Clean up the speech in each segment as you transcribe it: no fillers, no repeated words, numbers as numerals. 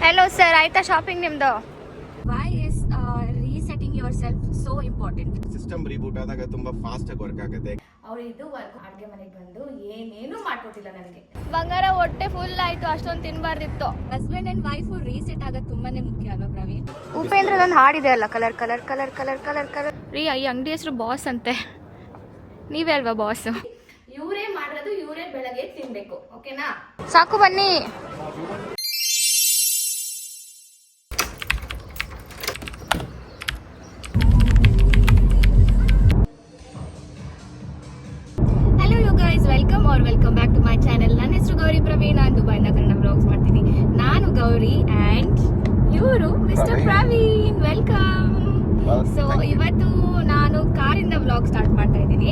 Hello sir, ಆಯ್ತಾ shopping ನಿಮ್ದು? Why is resetting yourself so important? System reboot ಆದಾಗ ತುಂಬಾ ಫಾಸ್ಟ್ ಆಗಿ ವರ್ಕ್ ಆಗುತ್ತೆ. ಅವ್ರು ಇದುವರೆಗೂ ಅಡುಗೆ ಮನೆಗೆ ಬಂದು ಏನೇನು ಮಾಡ್ಕೊಟ್ಟಿಲ್ಲ ನನಗೆ. ಬಂಗಾರ ಹೊಟ್ಟೆ ಫುಲ್ ಆಯ್ತು, ಅಷ್ಟೊಂದು ತಿನ್ಬಾರ್ದಿತ್ತು. ಹಸ್ಬೆಂಡ್ ಅಂಡ್ ವೈಫ್ ರೀಸೆಟ್ ಆಗೋದು ತುಂಬಾನೇ ಮುಖ್ಯ ಅಲ್ವಾ ಪ್ರವೀಣ್? ಉಪೇಂದ್ರ ನನ್ನ ಹಾಡಿದೆ ಅಲ್ಲ, colour colour colour colour colour colour ರೀ. ಈ ಅಂಗಡಿ ಹೆಸರು ಬಾಸ್ ಅಂತೆ, ನೀವೇ ಅಲ್ವಾ ಬಾಸ್? ಇವರೇ ಮಾಡೋದು, ಇವರೇ ಬೆಳಗ್ಗೆ ತಿನ್ಬೇಕು, ಓಕೆನಾ? ಸಾಕು ಬನ್ನಿ. Welcome back to my channel. ನನ್ನ ಹೆಸರು ಗೌರಿ ಪ್ರವೀಣ್. ನಾನು ದುಬೈನ ಕನ್ನಡ ವ್ಲಾಗ್ಸ್ ಮಾಡ್ತೀನಿ. ನಾನು ಗೌರಿ ಆ್ಯಂಡ್ ಇವರು ಮಿಸ್ಟರ್ ಪ್ರವೀಣ್. ವೆಲ್ಕಮ್. ಸೊ ಇವತ್ತು ನಾನು ಕಾರಿಂದ ವ್ಲಾಗ್ ಸ್ಟಾರ್ಟ್ ಮಾಡ್ತಾ ಇದ್ದೀನಿ.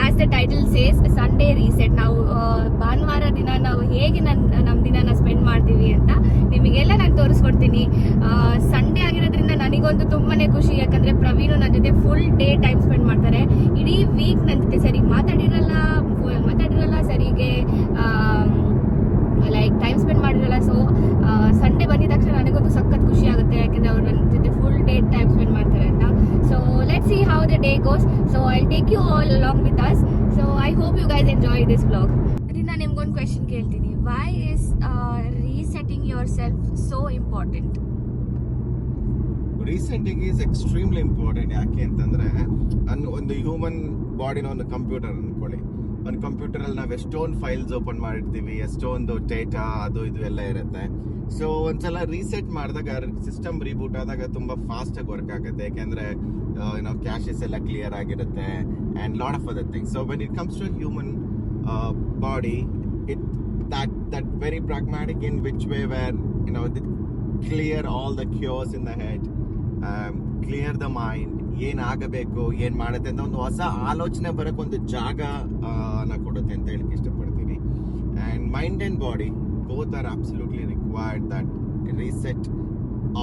As the title says, Sunday reset. ನಾವು ಭಾನುವಾರ ದಿನ ನಾವು ಹೇಗೆ ನಮ್ಮ ದಿನನ ಸ್ಪೆಂಡ್ ಮಾಡ್ತೀವಿ ಅಂತ ನಿಮಗೆಲ್ಲ ನಾನು ತೋರಿಸ್ಕೊಡ್ತೀನಿ. ಸಂಡೇ ಆಗಿರೋದ್ರಿಂದ ನನಗೊಂದು ತುಂಬಾನೇ ಖುಷಿ, ಯಾಕಂದ್ರೆ ಪ್ರವೀಣು ನನ್ನ ಜೊತೆ ಫುಲ್ ಡೇ ಟೈಮ್ ಸ್ಪೆಂಡ್ ಮಾಡ್ತಾರೆ. ಇಡೀ ವೀಕ್ ನನ್ನ ಜೊತೆ ಸರಿ ಮಾತಾಡಿರಲ್ಲ, ಸರಿಗೆ ಲೈಕ್ ಟೈಮ್ ಸ್ಪೆಂಡ್ ಮಾಡಿರಲ್ಲ. ಸೊ ಸಂಡೇ ಬಂದಿದ ತಕ್ಷಣ ನನಗೊಂದು ಸಖತ್ ಖುಷಿ ಆಗುತ್ತೆ, ಯಾಕಂದ್ರೆ ಅವ್ರು ನನ್ನ ಜೊತೆ ಫುಲ್ ಡೇ ಟೈಮ್ ಸ್ಪೆಂಡ್ ಮಾಡ್ತಾರೆ ಅಂತ. So let's see how the day goes. So I take you all along with us. So I hope you guys enjoy this vlog. ನಾನು ನಿಮ್ಗೊಂದು ಕ್ವೆಶನ್ ಕೇಳ್ತೀನಿ. Why is resetting yourself so important? Resetting is extremely important. ಯಾಕೆ ಅಂತಂದ್ರೆ ಒಂದು human ಬಾಡಿನ ಒಂದು computer ಅನ್ಕೊಳ್ಳಿ. ಒಂದು ಕಂಪ್ಯೂಟರಲ್ಲಿ ನಾವು ಎಷ್ಟೊಂದು ಫೈಲ್ಸ್ ಓಪನ್ ಮಾಡಿರ್ತೀವಿ, ಎಷ್ಟೊಂದು ಡೇಟಾ ಅದು ಇದು ಎಲ್ಲ ಇರುತ್ತೆ. ಸೊ ಒಂದ್ಸಲ ರೀಸೆಟ್ ಮಾಡಿದಾಗ, ಸಿಸ್ಟಮ್ ರೀಬೂಟ್ ಆದಾಗ ತುಂಬಾ ಫಾಸ್ಟ್ ಆಗಿ ವರ್ಕ್ ಆಗುತ್ತೆ, ಯಾಕೆಂದ್ರೆ ನಾವು ಕ್ಯಾಶಸ್ ಎಲ್ಲ ಕ್ಲಿಯರ್ ಆಗಿರುತ್ತೆ and lot of other things. So when it comes to human body, it that very pragmatic in which way where clear all the chaos in the head, clear the mind, ಏನ್ ಆಗಬೇಕು, ಏನ್ ಮಾಡುತ್ತೆ ಅಂತ ಒಂದು ಹೊಸ ಆಲೋಚನೆ ಬರಕ್ಕೆ ಒಂದು ಜಾಗ ಕೊಡುತ್ತೆ ಅಂತ ಹೇಳಕ್ ಇಷ್ಟಪಡ್ತೀನಿ. And mind and body both are absolutely required that reset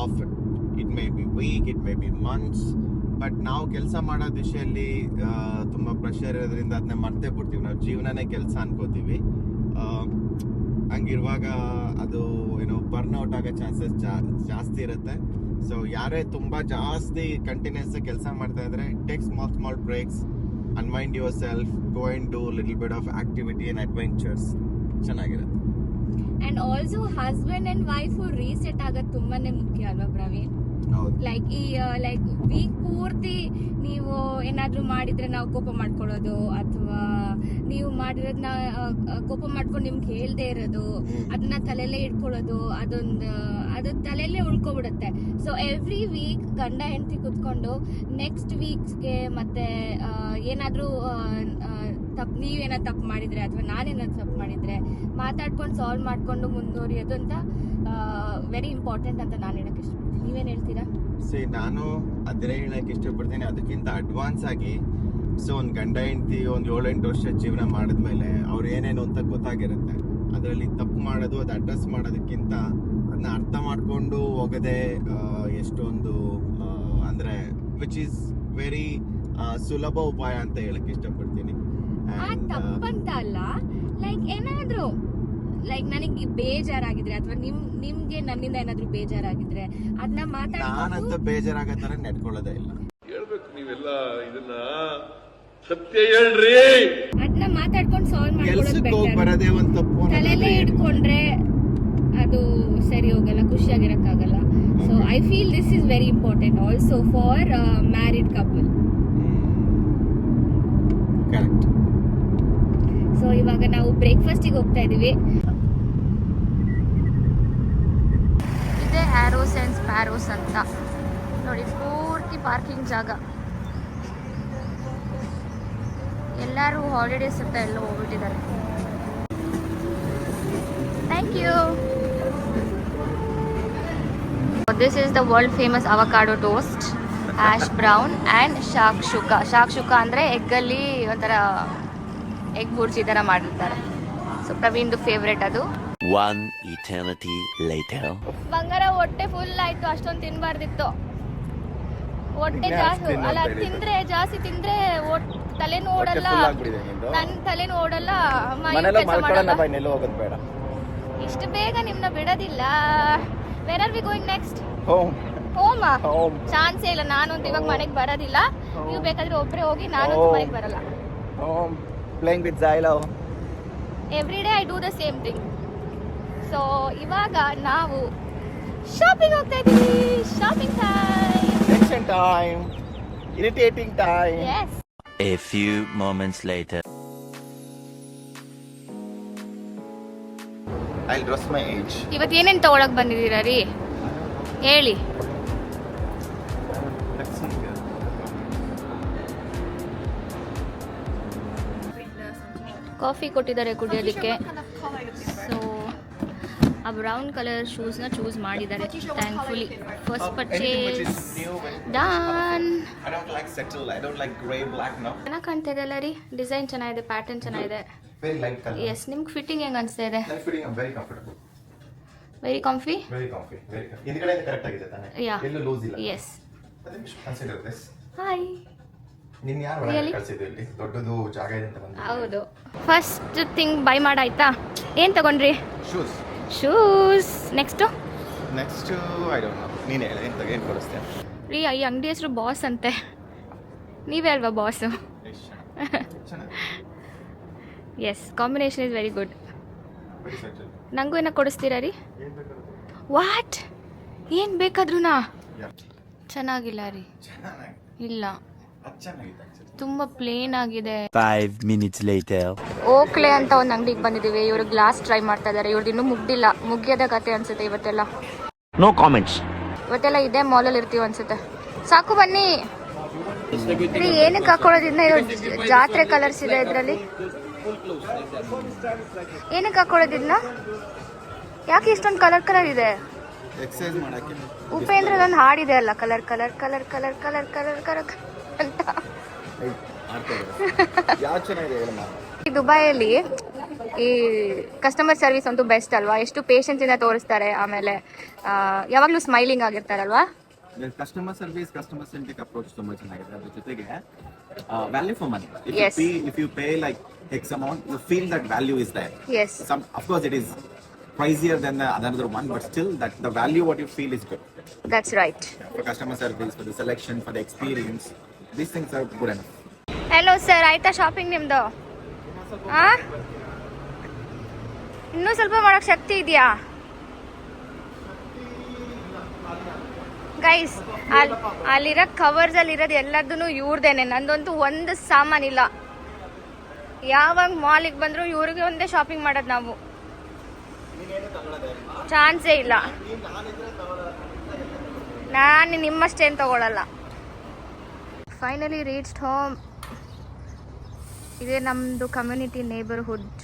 often. It may be week, it may be months, but ನಾವು ಕೆಲಸ ಮಾಡೋ ದಿಶೆಯಲ್ಲಿ ತುಂಬಾ ಪ್ರೆಷರ್ ಇರೋದ್ರಿಂದ ಅದನ್ನ ಮರ್ತೇ ಬಿಡ್ತೀವಿ. ನಾವು ಜೀವನನೇ ಕೆಲಸ ಅನ್ಕೋತೀವಿ. ಹಂಗಿರುವಾಗ ಅದು ಬರ್ನ್ಔಟ್ ಆಗೋ ಚಾನ್ಸಸ್ ಜಾಸ್ತಿ ಇರುತ್ತೆ. ಸೊ ಯಾರೇ ತುಂಬಾ ಜಾಸ್ತಿ ಕಂಟಿನ್ಯೂಸ್ ಕೆಲಸ ಮಾಡ್ತಾ ಇದ್ರೆ, take small breaks, unwind yourself, go and do little bit of activity and adventures. ಚೆನ್ನಾಗಿರುತ್ತೆ. And also husband and wife reset ಆಗೋದು ತುಂಬಾನೇ ಮುಖ್ಯ ಅಲ್ವಾ ಪ್ರವೀಣ್? ಲೈಕ್ ವೀಕ್ ಪೂರ್ತಿ ನೀವು ಏನಾದ್ರೂ ಮಾಡಿದ್ರೆ ನಾವು ಕೋಪ ಮಾಡ್ಕೊಳ್ಳೋದು, ಅಥವಾ ನೀವು ಮಾಡಿರೋದನ್ನ ಕೋಪ ಮಾಡ್ಕೊಂಡು ನಿಮ್ಗೆ ಹೇಳ್ದೆ ಇರೋದು, ಅದನ್ನ ತಲೆಯಲ್ಲೇ ಇಟ್ಕೊಳ್ಳೋದು, ಅದು ತಲೆಯಲ್ಲೇ ಉಳ್ಕೊಬಿಡುತ್ತೆ. ಸೊ ಎವ್ರಿ ವೀಕ್ ಗಂಡ ಹೆಂಡತಿ ಕುತ್ಕೊಂಡು ನೆಕ್ಸ್ಟ್ ವೀಕ್ಸ್ಗೆ ಮತ್ತೆ ಏನಾದ್ರೂ ನೀವೇನಾದ್ರು ತಪ್ಪು ಮಾಡಿದ್ರೆ ಅಥವಾ ನಾನೇನಾದ್ರು ತಪ್ಪು ಮಾಡಿದ್ರೆ ಮಾತಾಡ್ಕೊಂಡು ಸಾಲ್ವ್ ಮಾಡ್ಕೊಂಡು ಮುಂದುವರಿಯೋದು ಅಂತ ವೆರಿ ಇಂಪಾರ್ಟೆಂಟ್ ಅಂತ ನಾನು ಹೇಳಕ್ ಇಷ್ಟಪಡ್ತೀನಿ. ನೀವೇನ್ ಹೇಳ್ತೀರಾ? ನಾನು ಅದನ್ನೇ ಹೇಳಕ್ ಇಷ್ಟಪಡ್ತೀನಿ. ಅದಕ್ಕಿಂತ ಅಡ್ವಾನ್ಸ್ ಆಗಿ, ಸೊ ಒಂದು ಗಂಡ ಹೆಂಡತಿ ಒಂದು 7-8 ವರ್ಷ ಜೀವನ ಮಾಡಿದ್ಮೇಲೆ ಅವ್ರು ಏನೇನು ಅಂತ ಗೊತ್ತಾಗಿರುತ್ತೆ. ಅದರಲ್ಲಿ ತಪ್ಪು ಮಾಡೋದು, ಅದು ಅಡ್ರೆಸ್ ಮಾಡೋದಕ್ಕಿಂತ ಅದನ್ನ ಅರ್ಥ ಮಾಡ್ಕೊಂಡು ಹೋಗದೆ ಎಷ್ಟೊಂದು ಅಂದ್ರೆ ವಿಚ್ ಈಸ್ ವೆರಿ ಸುಲಭ ಉಪಾಯ ಅಂತ ಹೇಳಕ್ ಇಷ್ಟಪಡ್ತೀನಿ. ತಪ್ಪಂತ ಅಲ್ಲ, ಲೈಕ್ ಏನಾದ್ರು ಲೈಕ್ ನನಗೆ ಬೇಜಾರಾಗಿದ್ರೆ ಅಥವಾ ನಿಮ್ಗೆ ನನ್ನಿಂದ ಏನಾದ್ರು ಬೇಜಾರಾಗಿದ್ರೆ ಅದನ್ನ ನಾನಂತ ಬೇಜಾರಾಗೋ ತರ ನೆಟ್ಕೊಳ್ಳೋದೇ ಇಲ್ಲ. ಹೇಳ್ಬೇಕು ನೀವೆಲ್ಲ ಇದನ್ನ ಸತ್ಯ ಹೇಳ್ರಿ. ಅದನ್ನ ಮಾತಾಡ್ಕೊಂಡು ಸಾಲ್ವ್ ಮಾಡ್ಕೊಳ್ಳೋದು ಬರದೇ ಒಂದು ತಪ್ಪು ತಲೆಯಲ್ಲೇ ಇಟ್ಕೊಂಡ್ರೆ ಅದು ಸರಿ ಹೋಗಲ್ಲ, ಖುಷಿಯಾಗಿರಕ್ಕಾಗಲ್ಲ. So I feel this is very important also for married couple. Correct. So ಇವಾಗ ನಾವು ಬ್ರೇಕ್ಫಾಸ್ಟಿಗೆ ಹೋಗ್ತಾ ಇದೀವಿ. ಇದೇ ಆರೋಸ್ ಅಂಡ್ ಸ್ಪ್ಯಾರೋಸ್ ಅಂತ ನೋಡಿ, ಪೂರ್ತಿ ಪಾರ್ಕಿಂಗ್ ಜಾಗ. ಎಲ್ಲರೂ ಹಾಲಿಡೇಸ್ ಅಂತ ಎಲ್ಲ ಹೋಗ್ಬಿಟ್ಟಿದ್ದಾರೆ. Thank you. This is the world famous avocado toast, hash brown and shakshuka. Shakshuka ಅಂದರೆ ಎಗ್ಗಲ್ಲಿ ಒಂಥರ ಎಗ್ ಬುರ್ಜಿ ಥರ ಮಾಡಿರ್ತಾರೆ. ಸೊ ಪ್ರವೀಣ್ದು ಫೇವ್ರೇಟ್ ಅದು. One eternity later. ಬಂಗಾರ ಹೊಟ್ಟೆ ಫುಲ್ ಆಯ್ತು, ಅಷ್ಟೊಂದು ತಿನ್ಬಾರ್ದಿತ್ತು. ಹೊಟ್ಟೆ ಜಾಸ್ತಿ ಅಲ್ಲ, ಜಾಸ್ತಿ ತಿಂದ್ರೆ ತಲೆನೂ ಓಡಲ್ಲ, ನನ್ನ ತಲೆನೂ ಓಡಲ್ಲ, ಇಷ್ಟು ಬೇಗ ನಿಮ್ನ ಬಿಡೋದಿಲ್ಲ. Where we going next? Home. ಹೋಮಾ? ಹೋಮ್. ಚಾನ್ಸೇ ಇಲ್ಲ, ನಾನಂತೂ ಇವಾಗ ಮನೆಗೆ ಬರೋದಿಲ್ಲ. ನೀವು ಬೇಕಾದ್ರೆ ಒಬ್ಬರೇ ಹೋಗಿ, ನಾನು ಮನೆಗೆ ಬರಲ್ಲ. Home. Playing with Xylo. Every day I do the same thing. So ಇವಾಗ ನಾವು ಶಾಪಿಂಗ್ ಹೋಗ್ತಾ ಇದ್ದೀವಿ. Shopping time. Tension time. Irritating time. Yes. A few moments later. I'll dress my age. ಇವತ್ತು ಏನೇನು ತಗೊಳಕ್ ಬಂದಿದ್ದೀರಾ ರೀ ಹೇಳಿ? ಕಾಫಿ ಕೊಟ್ಟಿದ್ದಾರೆ ಕುಡಿಯೋದಕ್ಕೆ. ಸೊ ಆ ಬ್ರೌನ್ ಕಲರ್ ಶೂಸ್ನ ಚೂಸ್ ಮಾಡಿದ್ದಾರೆ thankfully. First purchase done. I don't like settle. I don't like grey black now. ಚೆನ್ನಾಗಿ ಕಾಣ್ತಾ ಇದೆ ಅಲ್ಲ ರೀ? ಡಿಸೈನ್ ಚೆನ್ನಾಗಿದೆ, ಪ್ಯಾಟರ್ನ್ ಚೆನ್ನಾಗಿದೆ. Very light color. ಎಸ್, ನಿಮ್ಗೆ ಫಿಟ್ಟಿಂಗ್ ಹೆಂಗೆ ಅನಿಸ್ತಾ ಇದೆ? That fitting I'm very comfortable. Very comfy. Very comfy. Very comfy. ಹಿಂದ್ಗಡೆ ಕರೆಕ್ಟ್ ಆಗಿದೆ ತಾನೆ? Yeah. ಎಲ್ಲೂ ಲೂಸ್ ಇಲ್ಲ. Yes. I think we should consider this. Hi. ನಿನ್ನ ಯಾರು Really? ಒಳಗೆ ಕಳಿಸಿದ್ದು ಇಲ್ಲಿ? ದೊಡ್ಡದು ಜಾಗ ಇದೆ ಅಂತ ಬಂದು. ಹೌದು. ಫಸ್ಟ್ ಥಿಂಗ್ ಬೈ ಮಾಡಾಯ್ತಾ? ಏನು ತಗೊಂಡ್ರಿ? Shoes. Shoes. Next? Next I don't know. ನೀನು ಹೇಳು ಏನು ಕೊಡಿಸ್ತೀಯ? ರೀ ಈ ಅಂಗಡಿ ಹೆಸರು ಬಾಸ್ ಅಂತೆ. ನೀವೇ ಅಲ್ವಾ ಬಾಸು? ಚೆನ್ನಾಗಿ. Yes, combination is very good. Very settle. ನನಗೂ ಏನೋ ಕೊಡಿಸ್ತೀರಾ ರೀ? ಏನು ಬೇಕಾದ್ರೂ. ವಾಟ್? ಏನು ಬೇಕಾದ್ರೂ? Yeah. ಚೆನ್ನಾಗಿಲ್ಲ ರೀ. ಚೆನ್ನಾಗಿ. ಇಲ್ಲ, ಅದು ಚೆನ್ನಾಗಿದೆ actually. ತುಂಬ ಪ್ಲೇನ್ ಆಗಿದೆ. 5 minutes later. ಓಕ್ಲೆ ಅಂತ ಒಂದು ಅಂಗಡಿಗೆ ಬಂದಿದ್ದೀವಿ. ಇವರು ಗ್ಲಾಸ್ ಟ್ರೈ ಮಾಡ್ತಾ ಇದ್ದಾರೆ. ಇವ್ರದ್ದು ಇನ್ನೂ ಮುಗ್ದಿಲ್ಲ, ಮುಗಿಯೋದ ಕತೆ ಅನ್ಸುತ್ತೆ ಇವತ್ತೆಲ್ಲ. No comments. ಇವತ್ತೆಲ್ಲ ಇದೇ ಮಾಲಲ್ಲಿ ಇರ್ತೀವಿ ಅನ್ಸುತ್ತೆ. ಸಾಕು ಬನ್ನಿ ರೀ. ಏನಕ್ಕೆ ಹಾಕೊಳ್ಳೋದಿನ್ನ? ಇದು ಜಾತ್ರೆ ಕಲರ್ಸ್ ಇದೆ ಇದರಲ್ಲಿ. ಏನಕ್ಕೆ ಹಾಕೊಳ್ಳೋದಿನ್ನ? ಯಾಕೆ ಇಷ್ಟೊಂದು ಕಲರ್ ಕಲರ್ ಇದೆ? ಎಕ್ಸರ್ಸೈಸ್ ಮಾಡಕ್ಕೆ. ಉಪೇಂದ್ರ ಒಂದು ಹಾಡಿದೆ ಅಲ್ಲ, colour colour colour colour colour colour colour ಅಂತ. ಯಾವ್ದು ಚೆನ್ನಾಗಿದೆ ಹೇಳಮ್ಮ. ಈ ದುಬೈಯಲ್ಲಿ ಈ ಕಸ್ಟಮರ್ ಸರ್ವಿಸ್ ಅಂತೂ ಬೆಸ್ಟ್ ಅಲ್ವಾ? ಎಷ್ಟು ಪೇಷನ್ಸ್ ಇಂದ ತೋರಿಸ್ತಾರೆ. ಆಮೇಲೆ ಯಾವಾಗಲೂ ಸ್ಮೈಲಿಂಗ್ ಆಗಿರ್ತಾರಲ್ವಾ? Customer service, customer centric approach ತುಂಬಾ ಚೆನ್ನಾಗಿದೆ. ಅದ್ರ ಜೊತೆಗೆ value for money. Yes. If you pay like X amount, you feel that value is there. Yes. Of course it is pricier than the another one, but still that the value what you feel is good. That's right. For customer service, for the selection, for the experience, these things are good enough. Hello sir, ಆಯ್ತಾ shopping ನಿಮ್ದು? ಇನ್ನೂ ಸ್ವಲ್ಪ ಮಾಡೋಕ್ಕೆ ಶಕ್ತಿ ಇದೆಯಾ guys? ಅಲ್ಲಿರೋ covers ಅಲ್ಲಿರೋದು ಎಲ್ಲದೂ ಇವ್ರದೇನೆ. ನಂದಂತೂ ಒಂದು ಸಾಮಾನಿಲ್ಲ. ಯಾವಾಗ ಮಾಲಿಗೆ ಬಂದರೂ ಇವ್ರಿಗೆ ಒಂದೇ ಶಾಪಿಂಗ್ ಮಾಡೋದು ನಾವು. ಚಾನ್ಸೇ ಇಲ್ಲ. ನಾನು ನಿಮ್ಮಷ್ಟೇನು ತಗೊಳ್ಳಲ್ಲ. Finally reached home. ಇದೇ ನಮ್ಮದು ಕಮ್ಯುನಿಟಿ ನೇಬರ್ಹುಡ್.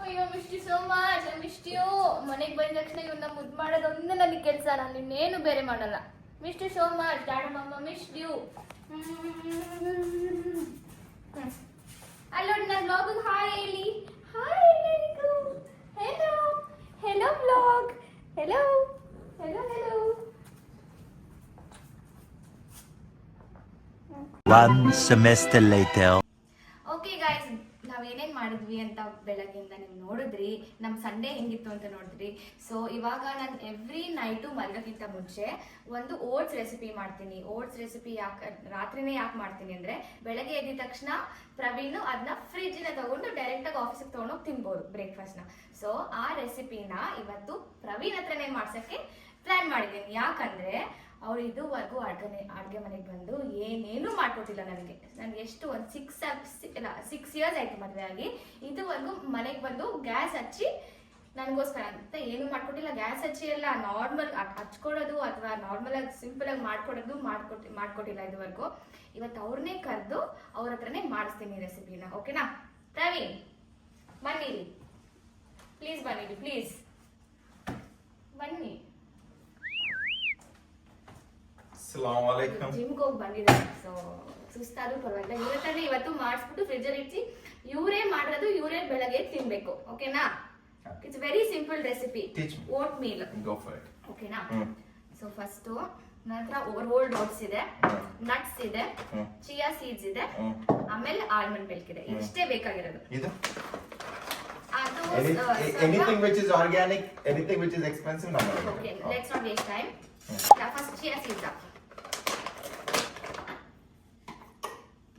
ಅಯ್ಯೋ ಮಿಸ್ಟಿ ಸೋ ಮಚ್. ಮಿಸ್ಟಿಯು ಮನೆಗೆ ಬಂದ ತಕ್ಷಣ ಇವನ್ನ ಮುದ್ದು ಮಾಡೋದೊಂದು ನನಗೆ ಕೆಲಸ. ನಾನು ಇನ್ನೇನು ಬೇರೆ ಮಾಡಲ್ಲ. ಮಿಸ್ಟಿ ಸೋ ಮಚ್ ಡ್ಯಾಡ್ ಮಮ್ಮ ಮಿಸ್ಟಿಯು. ಅಲ್ಲೋಡಿ ನನ್ನ ಬ್ಲಾಗ್ ಹಾಯ್ ಹೇಳಿ. ಹಾಯ್ ಎಲ್ಲರಿಗೂ. Hello hello blog. Hello hello hello. One semester later. Okay guys, ನಾವೇನೇನು ಮಾಡಿದ್ವಿ ಅಂತ ಬೆಳಗ್ಗೆಯಿಂದ ನೀವು ನೋಡಿದ್ರಿ. ನಮ್ಮ ಸಂಡೇ ಹೆಂಗಿತ್ತು ಅಂತ ನೋಡಿದ್ರಿ. ಸೊ ಇವಾಗ ನಾನು ಎವ್ರಿ ನೈಟು ಮಲಗೋಕ್ಕಿಂತ ಮುಂಚೆ ಒಂದು ಓಟ್ಸ್ ರೆಸಿಪಿ ಮಾಡ್ತೀನಿ. ಓಟ್ಸ್ ರೆಸಿಪಿ ರಾತ್ರಿನೇ ಯಾಕೆ ಮಾಡ್ತೀನಿ ಅಂದರೆ, ಬೆಳಗ್ಗೆ ಎದ್ದ ತಕ್ಷಣ ಪ್ರವೀಣ್ ಅದನ್ನ ಫ್ರಿಜ್ಜಿನ ತಗೊಂಡು ಡೈರೆಕ್ಟಾಗಿ ಆಫೀಸಿಗೆ ತೊಗೊಂಡೋಗಿ ತಿನ್ಬೋದು ಬ್ರೇಕ್ಫಾಸ್ಟ್ನ. ಸೊ ಆ ರೆಸಿಪಿನ ಇವತ್ತು ಪ್ರವೀಣ್ ಹತ್ರನೇ ಮಾಡ್ಸೋಕ್ಕೆ ಪ್ಲ್ಯಾನ್ ಮಾಡಿದ್ದೀನಿ. ಯಾಕಂದರೆ ಅವ್ರು ಇದುವರೆಗೂ ಅಡುಗೆ ಮನೆಗೆ ಬಂದು ಏನೇನು ಮಾಡ್ಕೊಟ್ಟಿಲ್ಲ ನನಗೆ. ನನಗೆ ಎಷ್ಟು ಒಂದು 6 ಇಯರ್ಸ್ ಆಯಿತು ಮದುವೆ ಆಗಿ. ಇದುವರೆಗೂ ಮನೆಗೆ ಬಂದು ಗ್ಯಾಸ್ ಹಚ್ಚಿ ನನಗೋಸ್ಕರ ಅಂತ ಏನು ಮಾಡ್ಕೊಟ್ಟಿಲ್ಲ. ಗ್ಯಾಸ್ ಹಚ್ಚಿ ಎಲ್ಲ ನಾರ್ಮಲ್ ಹಚ್ಕೊಡೋದು ಅಥವಾ ನಾರ್ಮಲಾಗಿ ಸಿಂಪಲಾಗಿ ಮಾಡ್ಕೊಟ್ಟಿಲ್ಲ ಇದುವರೆಗೂ. ಇವತ್ತು ಅವ್ರನ್ನೇ ಕರೆದು ಅವ್ರ ಹತ್ರನೇ ಮಾಡಿಸ್ತೀನಿ ರೆಸಿಪಿನ. ಓಕೆನಾ? ಪ್ರವೀಣ್ ಬನ್ನಿರಿ ಪ್ಲೀಸ್, ಬನ್ನಿರಿ ಪ್ಲೀಸ್, ಬನ್ನಿ. ಜಿಮ್ಗೆ ಹೋಗಿ ಬಂದಿದ್ದಾರೆ. ಸೊ ಸುಸ್ತಾದ್ರೂ ಪರವಾಗಿಲ್ಲ, ಇವ್ರ ಹತ್ರನೇ ಇವತ್ತು ಮಾಡಿಸ್ಬಿಟ್ಟು ಫ್ರಿಜ್ಜಲ್ಲಿ ಇಟ್ಟು ಇವರೇ ಮಾಡಿರೋದು ಇವರೇ ಬೆಳಗ್ಗೆ ತಿನ್ಬೇಕು. ಓಕೆನಾ? It's very simple recipe. Vote meal. ಓಕೆನಾ? ಸೊ ಫಸ್ಟ್ ನನ್ನ ಹತ್ರ ಓವರ್ಓಲ್ಡ್ ಓಟ್ಸ್ ಇದೆ, ನಟ್ಸ್ ಇದೆ, ಚಿಯಾ ಸೀಡ್ಸ್ ಇದೆ, ಆಮೇಲೆ ಆಲ್ಮಂಡ್ ಮಿಲ್ಕ್ ಇದೆ. ಇಷ್ಟೇ ಬೇಕಾಗಿರೋದು. Anything which is organic, anything which is expensive, no. Okay, let's not waste time. First chia seeds ಹಾಕಿ.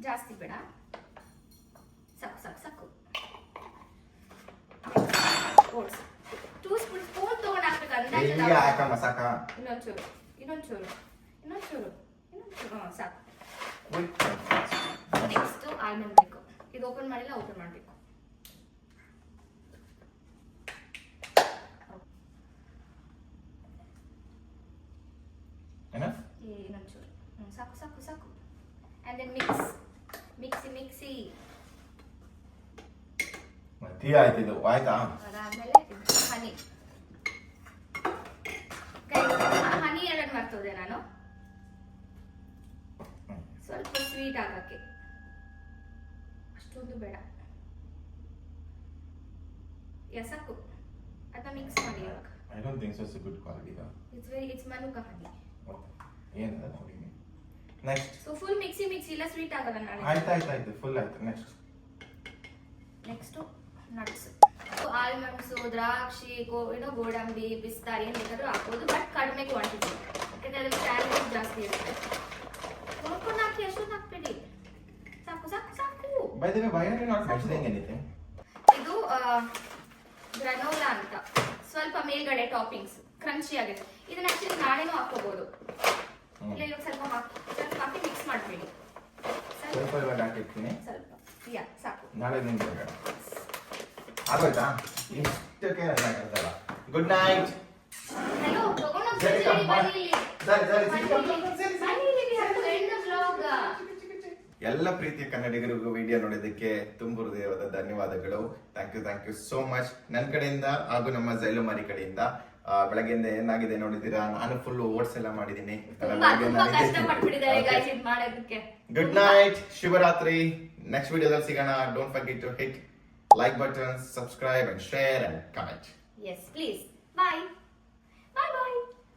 ಜಾಸ್ತಿ ಬೇಡ. ಸಾಕು. ಓಟ್ಸ್ 2 ಸ್ಪೂನ್ ತಗೊಂಡು ಹಾಕ್ಬೇಕು ಅಂದಾಜು. ಎಲ್ಲಿ ಹಾಕಮ್ಮ ಸಾಕ? ಇನ್ನೊಂಚೂರು. ಸಾಕು. Wait. ನೆಕ್ಸ್ಟ್ ಆಲ್ಮಂಡ್ ಬೇಕು. ಇದು ಓಪನ್ ಮಾಡಿಲ್ಲ, ಓಪನ್ ಮಾಡಬೇಕು. Enough? ಇನ್ನೊಂಚೂರು. ಸಾಕು. And then mixie. ಟೀ ಆಯ್ತು ಇದು ಆಯ್ತಾ? ಅದಾದ್ಮೇಲೆ ಹನಿ. ಹನಿ ಎರಡು ಮಾಡ್ತೋದೆ ನಾನು. ಸ್ವಲ್ಪ ಸ್ವೀಟ್ ಆಗಕ್ಕೆ, ಅಷ್ಟೊಂದು ಬೇಡ. ಸಾಕು. ಅದನ್ನ ಮಿಕ್ಸ್ ಮಾಡಿ ಇವಾಗ. I don't think so it's a good quality though. It's Manuka honey. ಏನದ ನೋಡಿ. ನೆಕ್ಸ್ಟ್. ಸೊ ಫುಲ್ ಮಿಕ್ಸಿ ಇಲ್ಲ, ಸ್ವೀಟ್ ಆಗಲ್ಲ ನಾಳೆ. ಆಯ್ತು ಫುಲ್ ಆಯ್ತು. Next nuts. ಆಲ್ಮಂಡ್ಸ್, ದ್ರಾಕ್ಷಿ, ಗೋಡಂಬಿ, ಪಿಸ್ತಾ ಏನ್ ಬೇಕಾದ್ರೂ ಹಾಕೋದು, ಬಟ್ ಕಡಿಮೆ ಕ್ವಾಂಟಿಟಿ. ಯಾಕಂದ್ರೆ ಅದ್ರಲ್ಲಿ ಕ್ಯಾಲರೀಸ್ ಜಾಸ್ತಿ ಇರುತ್ತೆ. ನೋಡ್ಕೊಂಡು ಹಾಕಿ, ಅಷ್ಟೊಂದು ಹಾಕ್ಬೇಡಿ. ಸಾಕು. By the way, why are you not mentioning anything? ಇದು ಗ್ರನೋಲಾ ಅಂತ, ಸ್ವಲ್ಪ ಮೇಲ್ಗಡೆ ಟಾಪಿಂಗ್ಸ್ ಕ್ರಂಚಿ ಆಗಿದೆ. ಇದನ್ನ ಆಕ್ಚುಲಿ ನಾಳೆನೂ ಹಾಕೋಬಹುದು. ಇಲ್ಲ, ಇವಾಗ ಸ್ವಲ್ಪ ಹಾಕಿ ಮಿಕ್ಸ್ ಮಾಡಬೇಡಿ. ಸ್ವಲ್ಪ ಇವಾಗ ಹಾಕಿರ್ತೀನಿ. ಸ್ವಲ್ಪ ಸಾಕು. ನಾಳೆ ನಿಮ್ಗೆ ಬೇಡ. ಆಗೋಯ್ತಾ? ಇಷ್ಟಕ್ಕೆ ಹಾಕಲ್ಲ. Good night. ಹಲೋ, ತಗೊಂಡು ಸರಿ, ಬನ್ನಿ. ಎಲ್ಲ ಪ್ರೀತಿಯ ಕನ್ನಡಿಗರಿಗೂ ವಿಡಿಯೋ ನೋಡೋದಕ್ಕೆ ತುಂಬ ಹೃದಯವಾದ ಧನ್ಯವಾದಗಳು. Thank you so much. ನನ್ನ ಕಡೆಯಿಂದ ಹಾಗೂ ನಮ್ಮ ಜೈಲುಮಾರಿ ಕಡೆಯಿಂದ. ಬೆಳಗ್ಗೆಯಿಂದ ಏನಾಗಿದೆ ನೋಡಿದ್ದೀರಾ, ನಾನು ಫುಲ್ ಓಟ್ಸ್ ಎಲ್ಲ ಮಾಡಿದ್ದೀನಿ. ಗುಡ್ ನೈಟ್, ಶುಭರಾತ್ರಿ. ನೆಕ್ಸ್ಟ್ ವಿಡಿಯೋದಲ್ಲಿ ಸಿಗೋಣ. Don't forget to hit like button, subscribe and share and comment. Yes, please. Bye.